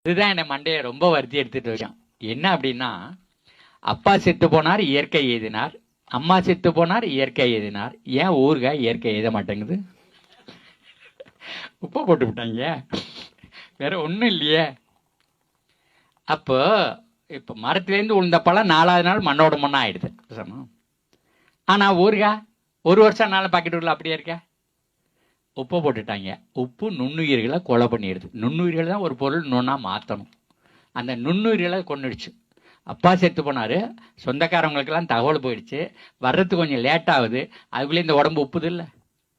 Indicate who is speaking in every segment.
Speaker 1: இதுதான் என்னை மண்டையை ரொம்ப வருத்தி எடுத்துட்டு வச்சான். என்ன அப்படின்னா, அப்பா செத்து போனார் இயற்கை எழுதினார், அம்மா செத்து போனார் இயற்கை எழுதினார், ஏன் ஊறுகாய் இயற்கை எழுத மாட்டேங்குது? உப்பை போட்டு விட்டாங்க, வேற ஒன்றும் இல்லையே. அப்போ இப்போ மரத்துலேருந்து உளுந்த பழம் 4வது நாள் மண்ணோட மண்ணா ஆயிடுது. ஆனால் ஊறுகாய் 1 வருஷம் நாள் பாக்கெட் உள்ள அப்படியே இருக்க. உப்பை போட்டுட்டாங்க. உப்பு நுண்ணுயிர்களை கொலை பண்ணிடுது. நுண்ணுயிர்கள் தான் ஒரு பொருள் நுண்ணா மாற்றணும். அந்த நுண்ணுயிர்களை கொண்டுடுச்சு. அப்பா செத்து போனார், சொந்தக்காரவங்களுக்கெல்லாம் தகவல் போயிடுச்சு, வர்றதுக்கு கொஞ்சம் லேட் ஆகுது. அதுக்குள்ளே இந்த உடம்பு உப்புது இல்லை,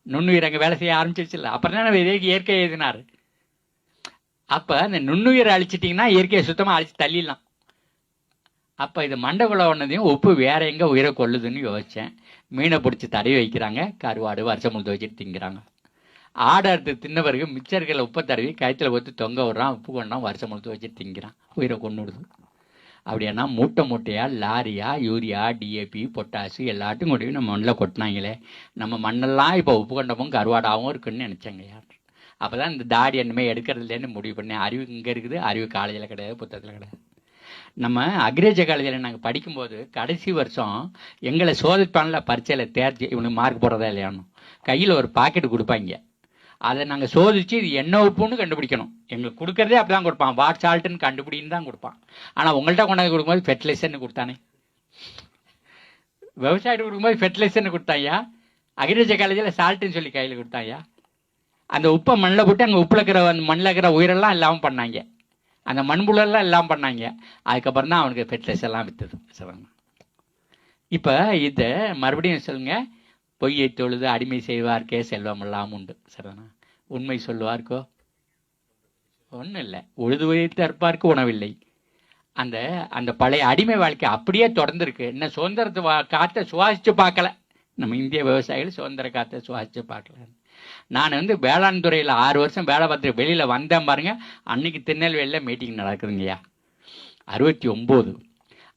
Speaker 1: நுண்ணுயிர் அங்கே வேலை செய்ய ஆரம்பிச்சிருச்சு இல்லை. அப்புறம் தான் இயற்கை எழுதினார். அப்போ அந்த நுண்ணுயிரை அழிச்சிட்டிங்கன்னா இயற்கையை சுத்தமாக அழிச்சு தள்ளிடலாம். அப்போ இது மண்டகுள்ள ஒன்றதையும் உப்பு வேற எங்கே உயிரை கொள்ளுதுன்னு யோசித்தேன். மீனை பிடிச்சி தடவி வைக்கிறாங்க, கருவாடு வருஷம் முழுது வச்சுட்டு திங்கிறாங்க. ஆடை அறுத்து தின்ன பிறகு மிச்சர்களை உப்பை தடவி கயத்தில் ஊற்றி தொங்க விடுறான், உப்பு கொண்டான், வருஷம் முழுது வச்சுட்டு திங்கிறான், உயிரை கொண்டு விடுது. அப்படின்னா மூட்டை மூட்டையாக லாரியா யூரியா டிஏபி பொட்டாசு எல்லாத்தையும் கொண்டு நம்ம மண்ணில் கொட்டினாங்களே, நம்ம மண்ணெல்லாம் இப்போ உப்பு கொண்டமும் கருவாடாகவும் இருக்குன்னு நினச்சாங்க யார். அப்போ தான் இந்த தாடி என்னமே எடுக்கிறதுலேருந்து முடிவு பண்ணேன். அறிவு இங்கே இருக்குது, அறிவு காலேஜில் கிடையாது, புத்தகத்தில் கிடையாது. நம்ம அக்ரேஜ காலேஜில் நாங்கள் படிக்கும்போது கடைசி வருஷம் எங்களை சோதிப்பானில் பரீட்சையில் தேர்ச்சி இவனுக்கு மார்க் போடுறதா இல்லையானு கையில் ஒரு பாக்கெட்டு கொடுப்பாங்க. அதை நாங்கள் சோதிச்சு இது என்ன உப்புன்னு கண்டுபிடிக்கணும். எங்களுக்கு கொடுக்கறதே அப்படி தான் கொடுப்பான், வாட் சால்ட்டுன்னு கண்டுபிடின்னு தான் கொடுப்பான். ஆனால் உங்கள்கிட்ட கொண்டாந்து கொடுக்கும்போது ஃபெர்டிலைசர்னு கொடுத்தானே, விவசாயிட்டு கொடுக்கும்போது ஃபெர்டிலைசர்னு கொடுத்தாயா, அக்ரிகல்ச்சர் காலேஜில் சால்ட்டுன்னு சொல்லி கையில் கொடுத்தாயா. அந்த உப்பை மண்ணில் போட்டு அங்கே உப்பில் இருக்கிற மண்ணில் இருக்கிற உயிரெல்லாம் இல்லாமல் பண்ணாங்க, அந்த மண்புழெல்லாம் எல்லாம் பண்ணாங்க. அதுக்கப்புறம் தான் அவனுக்கு ஃபெர்டிலைசர்லாம் விற்றுது. சொல்லுங்க. இப்போ இதை மறுபடியும் சொல்லுங்க, பொய்யை தொழுது அடிமை செய்வார்க்கே செல்வமெல்லாம் உண்டு. சரிதானா? உண்மை சொல்லுவார்க்கோ ஒன்றும் இல்லை, உழுது வைத்து அற்பார்க்கு உணவில்லை. அந்த அந்த பழைய அடிமை வாழ்க்கை அப்படியே தொடர்ந்துருக்கு. இன்னும் சுதந்திரத்தை காற்றை சுவாசித்து பார்க்கல. நம்ம இந்திய விவசாயிகள் சுதந்திர காற்றை சுவாசித்து பார்க்கல. நான் வேளாண் துறையில் 6 வருஷம் வேலை பார்த்துட்டு வெளியில் வந்தேன் பாருங்க. அன்னைக்கு திருநெல்வேலியில் மீட்டிங் நடக்குதுங்கய்யா, 69.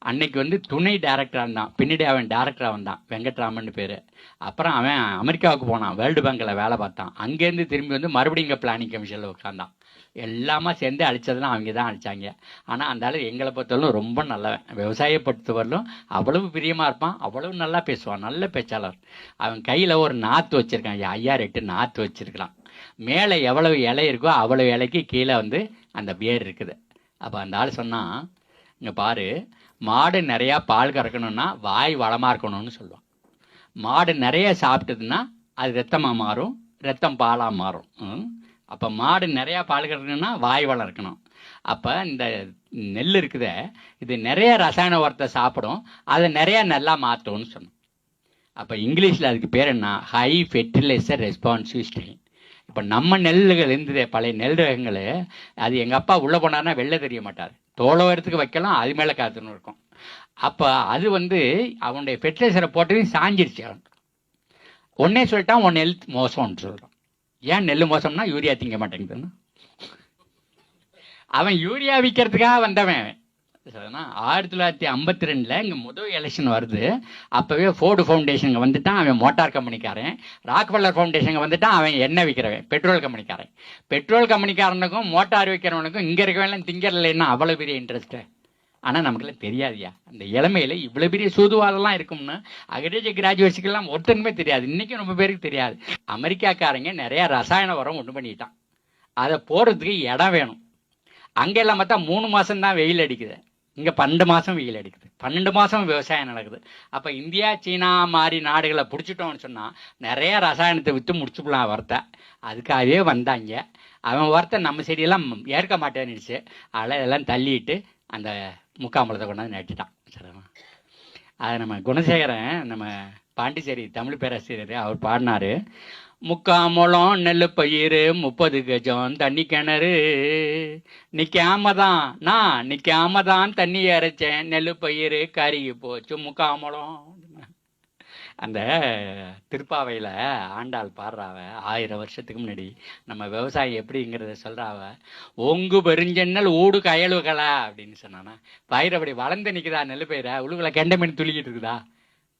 Speaker 1: அன்னைக்கு துணை டைரக்டராக இருந்தான், பின்னாடி அவன் டைரக்டராக வந்தான், வெங்கட்ராமன் பேர். அப்புறம் அவன் அமெரிக்காவுக்கு போனான், வேர்ல்டு பேங்கில் வேலை பார்த்தான். அங்கேருந்து திரும்பி மறுபடியும் இங்கே பிளானிங் கமிஷனில் உட்காந்தான். எல்லாமே சேர்ந்து அழிச்சதெல்லாம் அவங்க தான் அழிச்சாங்க. ஆனால் அந்த ஆள் எங்களை பொறுத்தவரைக்கும் ரொம்ப நல்லவன், விவசாய பொறுத்தவரையிலும் அவ்வளவு பிரியமாக இருப்பான், அவ்வளவு நல்லா பேசுவான், நல்ல பேச்சாளர். அவன் கையில் ஒரு நாற்று வச்சுருக்கான், 5-8 நாற்று வச்சுருக்கலாம். மேலே எவ்வளவு இலை இருக்கோ அவ்வளவு இலைக்கு கீழே அந்த வேர் இருக்குது. அப்போ அந்த ஆள் சொன்னான், இங்கே பாரு, மாடு நிறையா பால் கறக்கணும்னா வாய் வளமாக இருக்கணும்னு சொல்லுவான். மாடு நிறைய சாப்பிட்டதுன்னா அது ரத்தமாக மாறும், ரத்தம் பாலாக மாறும். அப்போ மாடு நிறையா பால் கறக்கணும்னா வாய் வளம் இருக்கணும். அப்போ இந்த நெல் இருக்குதே, இது நிறைய ரசாயன உரத்தை சாப்பிடும், அதை நிறையா நல்லா மாற்றும்னு சொன்னோம். அப்போ இங்கிலீஷில் அதுக்கு பேர் என்ன? High fertiliser responsive strain. இப்போ நம்ம நெல்லுகள் இருந்ததே, பழைய நெல் ரகங்கள், அது எங்கள் அப்பா உள்ளே போனார்னா வெளில தெரிய மாட்டார், தோளவரத்துக்கு வைக்கலாம், அது மேலே காத்துன்னு இருக்கும். அப்போ அது அவனுடைய ஃபெர்டிலைசரை போட்டதையும் சாஞ்சிருச்சு. அவன் ஒன்னே சொல்லிட்டான், உன் நெல் மோசம்னு சொல்கிறான். ஏன் நெல் மோசம்னா யூரியா திங்க மாட்டேங்குதுன்னு. அவன் யூரியா விற்கிறதுக்காக வந்தவன். 1952 இங்கே முதல் எலெக்ஷன் வருது. அப்போவே ஃபோர்டு ஃபவுண்டேஷனுக்கு வந்துட்டான் அவன், மோட்டார் கம்பெனிக்காரன். ராக்ஃபெல்லர் ஃபவுண்டேஷனுக்கு வந்துட்டான் அவன், எண்ணெய் விற்கிறவன், பெட்ரோல் கம்பெனிக்காரன். பெட்ரோல் கம்பெனிக்காரனுக்கும் மோட்டார் விற்கிறவனுக்கும் இங்கே இருக்கவெல்லாம் திங்கறலைன்னா அவ்வளோ பெரிய இன்ட்ரெஸ்ட்டு. ஆனால் நமக்குலாம் தெரியாதுயா, அந்த இளமையில் இவ்வளோ பெரிய சூதுவாலெல்லாம் இருக்கும்னு அக்ரிகல்ச்சர் கிராஜுவேட்ஸுக்கெல்லாம் ஒருத்தனுமே தெரியாது. இன்றைக்கும் ரொம்ப பேருக்கு தெரியாது. அமெரிக்காக்காரங்க நிறையா ரசாயன உரம் ஒன்று பண்ணிட்டான், அதை போடுறதுக்கு இடம் வேணும். அங்கெல்லாம் பார்த்தா 3 மாதம் தான் வெயில் அடிக்குது, இங்கே 12 மாதம் வெயில் அடிக்குது, 12 மாதம் விவசாயம் நடக்குது. அப்போ இந்தியா சீனா மாதிரி நாடுகளை பிடிச்சிட்டோம்னு சொன்னால் நிறைய ரசாயனத்தை விற்று முடிச்சுக்கலாம் வரத்தை. அதுக்காகவே வந்தாங்க. அவன் வரத்தை நம்ம செடியெல்லாம் ஏற்க மாட்டேன்னுச்சு, அதெல்லாம் இதெல்லாம் தள்ளிட்டு அந்த முக்காம்பழத்தை கொண்டாந்து நட்டுட்டான். சரிண்ணா? அதை நம்ம குணசேகரன், நம்ம பாண்டிச்சேரி தமிழ் பேராசிரியர், அவர் பாடினார், முக்காம்பழம் நெல் பயிர் 30 கஜம் தண்ணி கிணறு, நிற்காம தான் தண்ணி இறைச்சேன், நெல் பயிர் கருகி போச்சு முக்காம்பழம். அந்த திருப்பாவையில் ஆண்டாள் பாடுறாவ, 1000 வருஷத்துக்கு முன்னாடி நம்ம விவசாயம் எப்படிங்கிறத சொல்கிறாவ. ஒங்கு பெருஞ்சென்னல் ஊடு கயலுகளா அப்படின்னு சொன்னானா, பயிர் அப்படி வளர்ந்து நிற்குதா, நெல் பயிரை உழுவுல கெண்ட மீன் துளிக்கிட்டு இருக்குதா,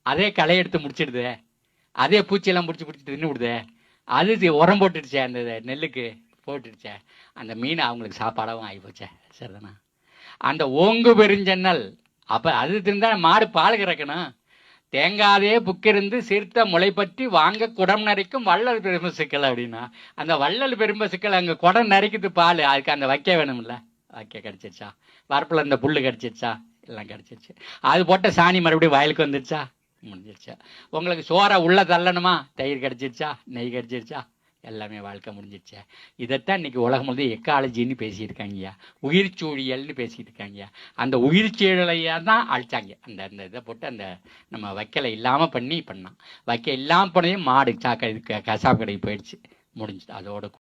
Speaker 1: அதே களை எடுத்து முடிச்சிடுது, அதே பூச்சியெல்லாம் பிடிச்சி தின்னு விடுதே, அது உரம் போட்டுடுச்சே, அந்த நெல்லுக்கு போட்டுடுச்சே. அந்த மீன் அவங்களுக்கு சாப்பாடாகவும் ஆகிப்போச்சே. சரிதானா? அந்த ஓங்கு பெருஞ்சன்னல் அப்போ அது இருந்தால் மாடு பால் கறக்கணும். தேங்காதே புக்கிருந்து சீர்த்த முளை பற்றி வாங்க குடம் நரைக்கும் வள்ளல் பெரும்ப சிக்கல் அப்படின்னா, அந்த வள்ளல் பெரும்ப சிக்கல் அங்கே குடம் நரைக்குது பால், அதுக்கு அந்த வைக்க வேணும்ல. வைக்க கிடச்சிருச்சா? வரப்பில் இந்த புல் கிடச்சிருச்சா? எல்லாம் கிடச்சிருச்சு. அது போட்ட சாணி மறுபடியும் வயலுக்கு வந்துருச்சா? முடிஞ்சிருச்சா? உங்களுக்கு சோறை உள்ள தள்ளணுமா? தயிர் கிடச்சிருச்சா? நெய் கிடச்சிருச்சா? எல்லாமே வாழ்க்கை முடிஞ்சிருச்சா? இதைத்தான் இன்னைக்கு உலகம் முழுவதும் எக்காலஜின்னு பேசியிருக்காங்கய்யா, உயிர்ச்சூழியல்னு பேசிட்டு இருக்காங்கய்யா. அந்த உயிர்ச்சூழலையா தான் அழிச்சாங்க. அந்த அந்த இதை போட்டு அந்த நம்ம வைக்கலை இல்லாமல் பண்ணான். வைக்க இல்லாமல் பண்ணதையும் மாடு சாக்க கசாப்பு கடைக்கு போயிடுச்சு. முடிஞ்சுது அதோட.